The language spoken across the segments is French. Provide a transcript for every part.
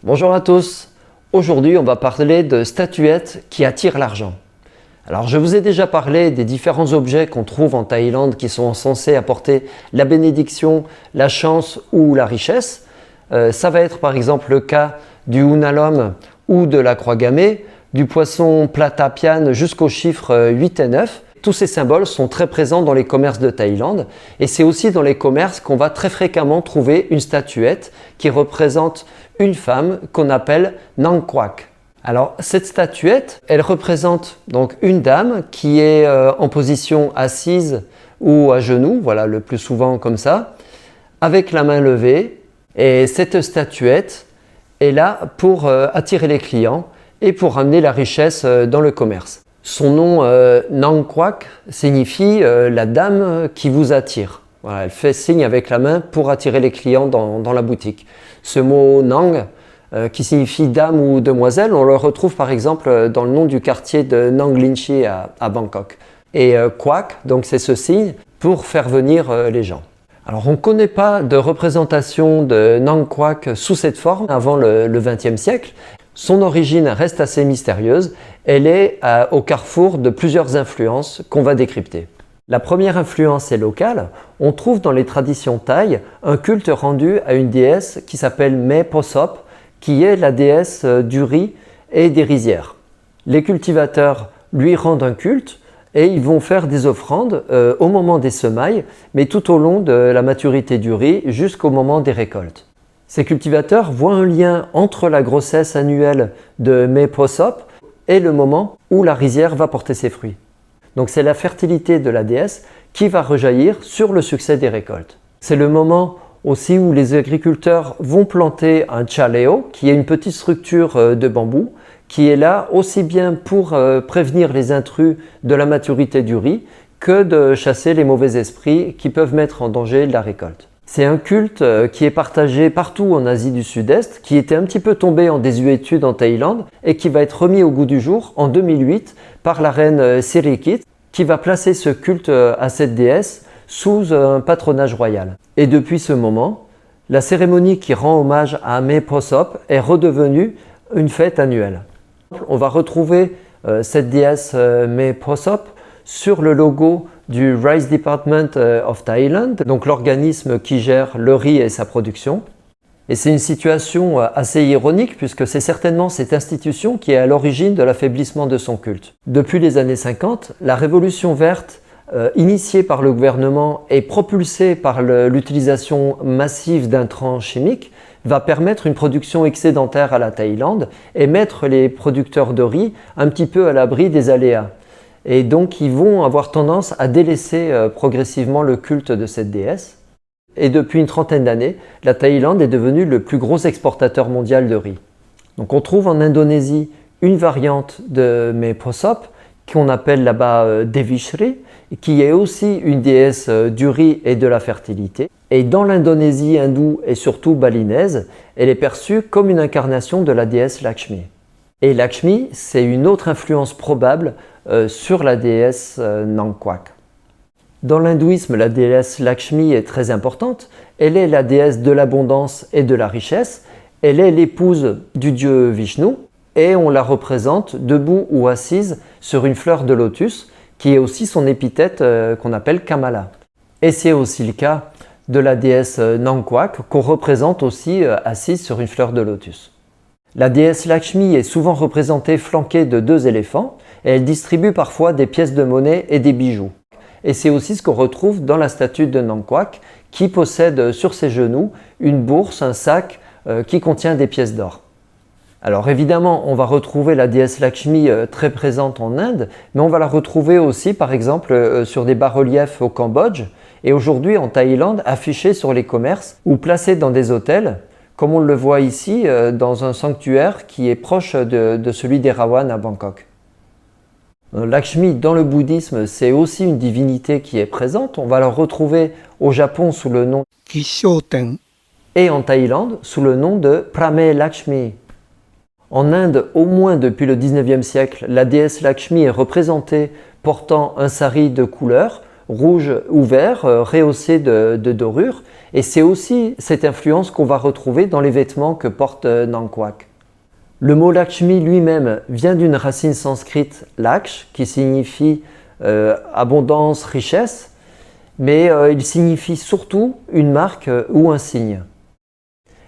Bonjour à tous, aujourd'hui on va parler de statuettes qui attirent l'argent. Alors je vous ai déjà parlé des différents objets qu'on trouve en Thaïlande qui sont censés apporter la bénédiction, la chance ou la richesse. Ça va être par exemple le cas du Unalom ou de la croix gammée, du poisson platapian jusqu'aux chiffres 8 et 9. Tous ces symboles sont très présents dans les commerces de Thaïlande et c'est aussi dans les commerces qu'on va très fréquemment trouver une statuette qui représente une femme qu'on appelle Nang Quac. Alors cette statuette, elle représente donc une dame qui est en position assise ou à genoux, voilà le plus souvent comme ça, avec la main levée, et cette statuette est là pour attirer les clients et pour amener la richesse dans le commerce. Son nom Nang Quac signifie la dame qui vous attire. Voilà, elle fait signe avec la main pour attirer les clients dans la boutique. Ce mot Nang qui signifie dame ou demoiselle, on le retrouve par exemple dans le nom du quartier de Nang Linh Chi à Bangkok. Et Quac, donc c'est ce signe pour faire venir les gens. Alors on ne connaît pas de représentation de Nang Quac sous cette forme avant le XXe siècle. Son origine reste assez mystérieuse, elle est au carrefour de plusieurs influences qu'on va décrypter. La première influence est locale, on trouve dans les traditions thaï un culte rendu à une déesse qui s'appelle Me Posop, qui est la déesse du riz et des rizières. Les cultivateurs lui rendent un culte et ils vont faire des offrandes au moment des semailles, mais tout au long de la maturité du riz jusqu'au moment des récoltes. Ces cultivateurs voient un lien entre la grossesse annuelle de Me Posop et le moment où la rizière va porter ses fruits. Donc c'est la fertilité de la déesse qui va rejaillir sur le succès des récoltes. C'est le moment aussi où les agriculteurs vont planter un chaleo, qui est une petite structure de bambou, qui est là aussi bien pour prévenir les intrus de la maturité du riz que de chasser les mauvais esprits qui peuvent mettre en danger la récolte. C'est un culte qui est partagé partout en Asie du Sud-Est, qui était un petit peu tombé en désuétude en Thaïlande et qui va être remis au goût du jour en 2008 par la reine Sirikit, qui va placer ce culte à cette déesse sous un patronage royal. Et depuis ce moment, la cérémonie qui rend hommage à Me Posop est redevenue une fête annuelle. On va retrouver cette déesse Me Posop sur le logo du Rice Department of Thailand, donc l'organisme qui gère le riz et sa production. Et c'est une situation assez ironique puisque c'est certainement cette institution qui est à l'origine de l'affaiblissement de son culte. Depuis les années 50, la révolution verte initiée par le gouvernement et propulsée par l'utilisation massive d'intrants chimiques va permettre une production excédentaire à la Thaïlande et mettre les producteurs de riz un petit peu à l'abri des aléas. Et donc ils vont avoir tendance à délaisser progressivement le culte de cette déesse. Et depuis une trentaine d'années, la Thaïlande est devenue le plus gros exportateur mondial de riz. Donc on trouve en Indonésie une variante de Me Posop qu'on appelle là-bas Devi Shri, qui est aussi une déesse du riz et de la fertilité. Et dans l'Indonésie hindoue et surtout balinaise, elle est perçue comme une incarnation de la déesse Lakshmi. Et Lakshmi, c'est une autre influence probable sur la déesse Nang Quac. Dans l'hindouisme, la déesse Lakshmi est très importante. Elle est la déesse de l'abondance et de la richesse. Elle est l'épouse du dieu Vishnu et on la représente debout ou assise sur une fleur de lotus qui est aussi son épithète qu'on appelle Kamala. Et c'est aussi le cas de la déesse Nang Quac qu'on représente aussi assise sur une fleur de lotus. La déesse Lakshmi est souvent représentée flanquée de 2 éléphants et elle distribue parfois des pièces de monnaie et des bijoux. Et c'est aussi ce qu'on retrouve dans la statue de Nang Quac qui possède sur ses genoux une bourse, un sac qui contient des pièces d'or. Alors évidemment, on va retrouver la déesse Lakshmi très présente en Inde, mais on va la retrouver aussi par exemple sur des bas-reliefs au Cambodge et aujourd'hui en Thaïlande affichée sur les commerces ou placée dans des hôtels, comme on le voit ici dans un sanctuaire qui est proche de celui d'Erawan à Bangkok. Lakshmi dans le bouddhisme, c'est aussi une divinité qui est présente. On va la retrouver au Japon sous le nom Kishoten et en Thaïlande sous le nom de Prame Lakshmi. En Inde, au moins depuis le 19e siècle, la déesse Lakshmi est représentée portant un sari de couleur rouge ou vert, rehaussé de dorure. Et c'est aussi cette influence qu'on va retrouver dans les vêtements que porte Nangkwak. Le mot Lakshmi lui-même vient d'une racine sanscrite Laksh, qui signifie abondance, richesse, mais il signifie surtout une marque ou un signe.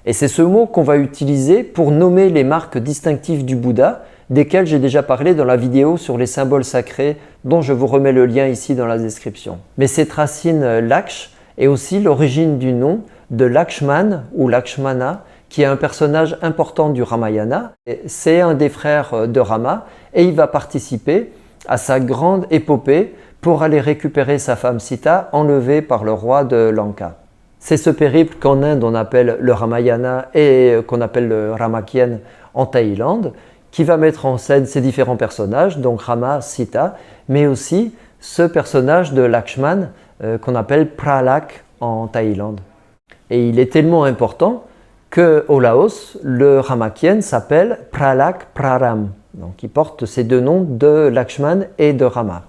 Et c'est ce mot qu'on va utiliser pour nommer les marques distinctives du Bouddha, desquelles j'ai déjà parlé dans la vidéo sur les symboles sacrés, dont je vous remets le lien ici dans la description. Mais cette racine Laksh est aussi l'origine du nom de Lakshman ou Lakshmana, qui est un personnage important du Ramayana. C'est un des frères de Rama et il va participer à sa grande épopée pour aller récupérer sa femme Sita, enlevée par le roi de Lanka. C'est ce périple qu'en Inde on appelle le Ramayana et qu'on appelle le Ramakien en Thaïlande, qui va mettre en scène ces différents personnages, donc Rama, Sita, mais aussi ce personnage de Lakshman qu'on appelle Pralak en Thaïlande. Et il est tellement important qu'au Laos, le Ramakien s'appelle Pralak Praram. Donc il porte ces deux noms de Lakshman et de Rama.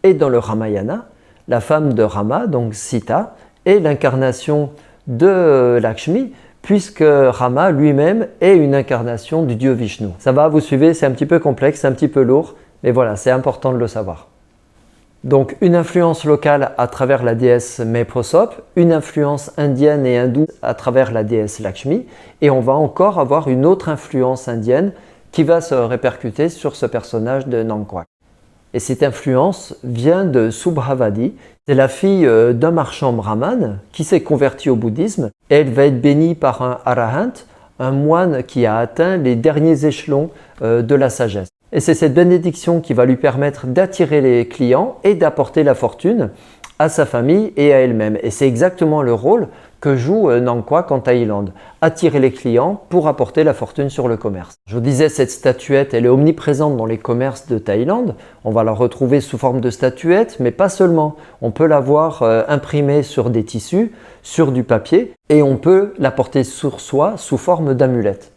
Et dans le Ramayana, la femme de Rama, donc Sita, est l'incarnation de Lakshmi, puisque Rama lui-même est une incarnation du dieu Vishnu. Ça va, vous suivez, c'est un petit peu complexe, c'est un petit peu lourd, mais voilà, c'est important de le savoir. Donc une influence locale à travers la déesse Meprosop, une influence indienne et hindoue à travers la déesse Lakshmi, et on va encore avoir une autre influence indienne qui va se répercuter sur ce personnage de Nangkwak. Et cette influence vient de Subhavadi, c'est la fille d'un marchand brahmane qui s'est converti au bouddhisme, et elle va être bénie par un arahant, un moine qui a atteint les derniers échelons de la sagesse. Et c'est cette bénédiction qui va lui permettre d'attirer les clients et d'apporter la fortune à sa famille et à elle-même. Et c'est exactement le rôle que joue Nangkwak en Thaïlande, attirer les clients pour apporter la fortune sur le commerce. Je vous disais, cette statuette, elle est omniprésente dans les commerces de Thaïlande. On va la retrouver sous forme de statuette, mais pas seulement. On peut la voir imprimée sur des tissus, sur du papier, et on peut la porter sur soi sous forme d'amulette.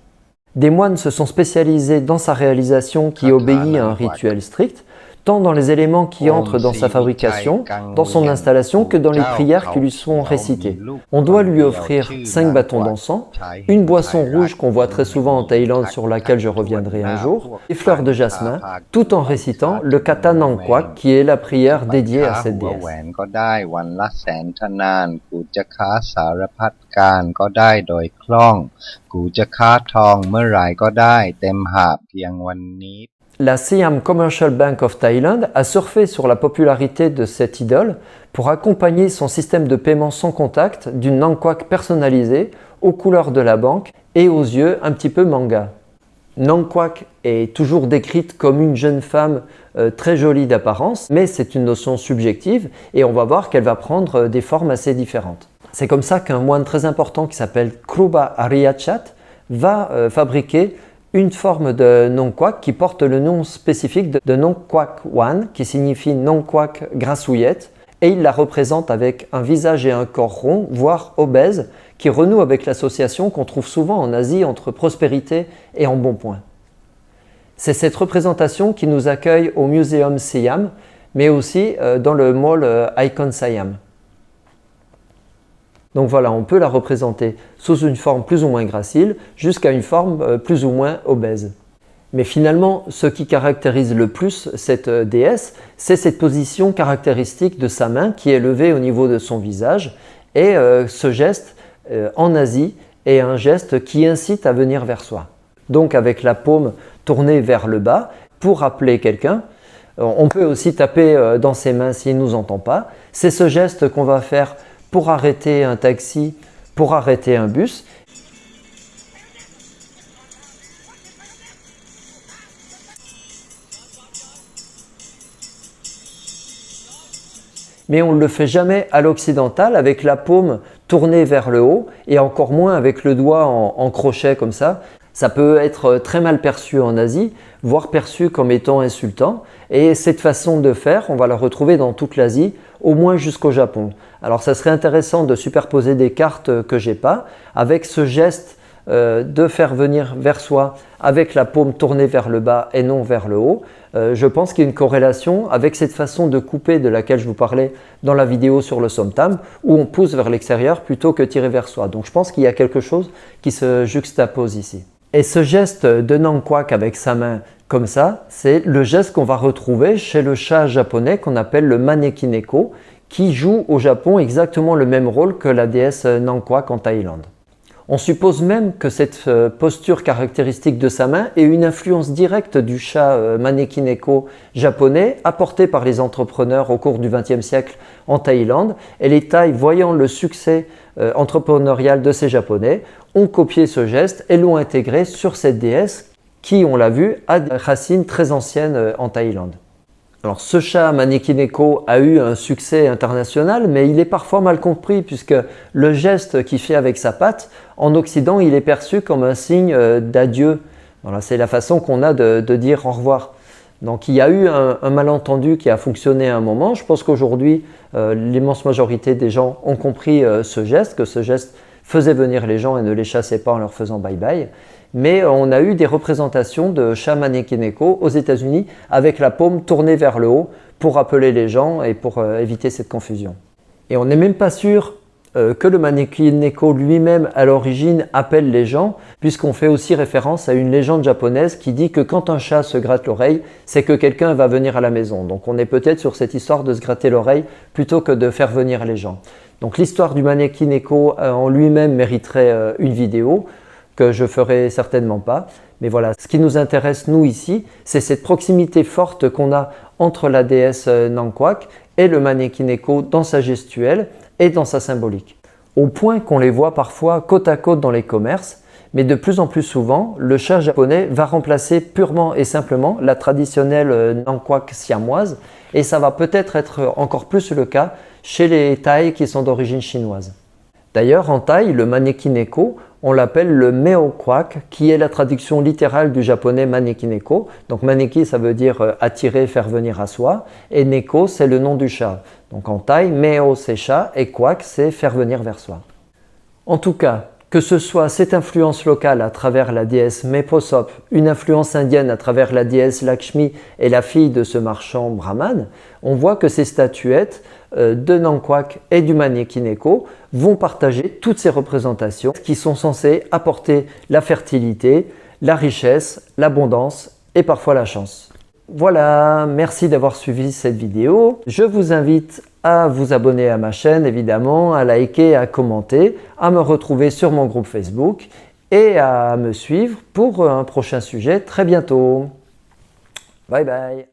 Des moines se sont spécialisés dans sa réalisation qui obéit à un rituel strict, tant dans les éléments qui entrent dans sa fabrication, dans son installation, que dans les prières qui lui sont récitées. On doit lui offrir 5 bâtons d'encens, une boisson rouge qu'on voit très souvent en Thaïlande sur laquelle je reviendrai un jour, des fleurs de jasmin, tout en récitant le Kata Nangkwak qui est la prière dédiée à cette déesse. La Siam Commercial Bank of Thailand a surfé sur la popularité de cette idole pour accompagner son système de paiement sans contact d'une Nangkwak personnalisée aux couleurs de la banque et aux yeux un petit peu manga. Nangkwak est toujours décrite comme une jeune femme très jolie d'apparence, mais c'est une notion subjective et on va voir qu'elle va prendre des formes assez différentes. C'est comme ça qu'un moine très important qui s'appelle Kruba Ariyachat va fabriquer une forme de Nongkwak qui porte le nom spécifique de Nongkwak Wan, qui signifie Nongkwak grassouillette, et il la représente avec un visage et un corps rond, voire obèse, qui renoue avec l'association qu'on trouve souvent en Asie entre prospérité et embonpoint. C'est cette représentation qui nous accueille au Muséum Siam, mais aussi dans le mall Icon Siam. Donc voilà, on peut la représenter sous une forme plus ou moins gracile, jusqu'à une forme plus ou moins obèse. Mais finalement, ce qui caractérise le plus cette déesse, c'est cette position caractéristique de sa main qui est levée au niveau de son visage, et ce geste en Asie est un geste qui incite à venir vers soi. Donc avec la paume tournée vers le bas, pour appeler quelqu'un, on peut aussi taper dans ses mains s'il ne nous entend pas. C'est ce geste qu'on va faire pour arrêter un taxi, pour arrêter un bus. Mais on ne le fait jamais à l'occidental avec la paume tournée vers le haut et encore moins avec le doigt en crochet comme ça. Ça peut être très mal perçu en Asie, voire perçu comme étant insultant. Et cette façon de faire, on va la retrouver dans toute l'Asie, au moins jusqu'au Japon. Alors ça serait intéressant de superposer des cartes que j'ai pas, avec ce geste de faire venir vers soi avec la paume tournée vers le bas et non vers le haut. Je pense qu'il y a une corrélation avec cette façon de couper de laquelle je vous parlais dans la vidéo sur le somtam, où on pousse vers l'extérieur plutôt que tirer vers soi. Donc je pense qu'il y a quelque chose qui se juxtapose ici. Et ce geste de Nankwak avec sa main comme ça, c'est le geste qu'on va retrouver chez le chat japonais qu'on appelle le Maneki-neko, qui joue au Japon exactement le même rôle que la déesse Nankwak en Thaïlande. On suppose même que cette posture caractéristique de sa main est une influence directe du chat Maneki-neko japonais apporté par les entrepreneurs au cours du XXe siècle en Thaïlande. Et les Thaïs, voyant le succès entrepreneurial de ces Japonais, ont copié ce geste et l'ont intégré sur cette déesse qui, on l'a vu, a des racines très anciennes en Thaïlande. Alors ce chat Maneki-neko a eu un succès international, mais il est parfois mal compris puisque le geste qu'il fait avec sa patte, en Occident, il est perçu comme un signe d'adieu. Voilà, c'est la façon qu'on a de dire au revoir. Donc il y a eu un malentendu qui a fonctionné à un moment. Je pense qu'aujourd'hui, l'immense majorité des gens ont compris ce geste, que ce geste faisait venir les gens et ne les chassait pas en leur faisant bye-bye. Mais on a eu des représentations de chats Maneki-neko aux États-Unis avec la paume tournée vers le haut pour appeler les gens et pour éviter cette confusion. Et on n'est même pas sûr que le Maneki-neko lui-même à l'origine appelle les gens, puisqu'on fait aussi référence à une légende japonaise qui dit que quand un chat se gratte l'oreille, c'est que quelqu'un va venir à la maison. Donc on est peut-être sur cette histoire de se gratter l'oreille plutôt que de faire venir les gens. Donc l'histoire du Maneki-neko en lui-même mériterait une vidéo que je ferai certainement pas. Mais voilà, ce qui nous intéresse nous ici, c'est cette proximité forte qu'on a entre la déesse Nankwak et le Maneki-neko dans sa gestuelle et dans sa symbolique. Au point qu'on les voit parfois côte à côte dans les commerces, mais de plus en plus souvent, le chat japonais va remplacer purement et simplement la traditionnelle Nankwak siamoise, et ça va peut-être être encore plus le cas chez les Thaïs qui sont d'origine chinoise. D'ailleurs, en Thaï, le Maneki-neko, on l'appelle le Meokwak, qui est la traduction littérale du japonais Maneki-neko. Donc Maneki, ça veut dire attirer, faire venir à soi, et Neko, c'est le nom du chat. Donc en Thaï, Meo, c'est chat, et Kwak, c'est faire venir vers soi. En tout cas, que ce soit cette influence locale à travers la déesse Meposop, une influence indienne à travers la déesse Lakshmi et la fille de ce marchand brahman, on voit que ces statuettes de Nankwak et du Maneki-neko vont partager toutes ces représentations qui sont censées apporter la fertilité, la richesse, l'abondance et parfois la chance. Voilà, merci d'avoir suivi cette vidéo. Je vous invite à vous abonner à ma chaîne évidemment, à liker, à commenter, à me retrouver sur mon groupe Facebook et à me suivre pour un prochain sujet très bientôt. Bye bye.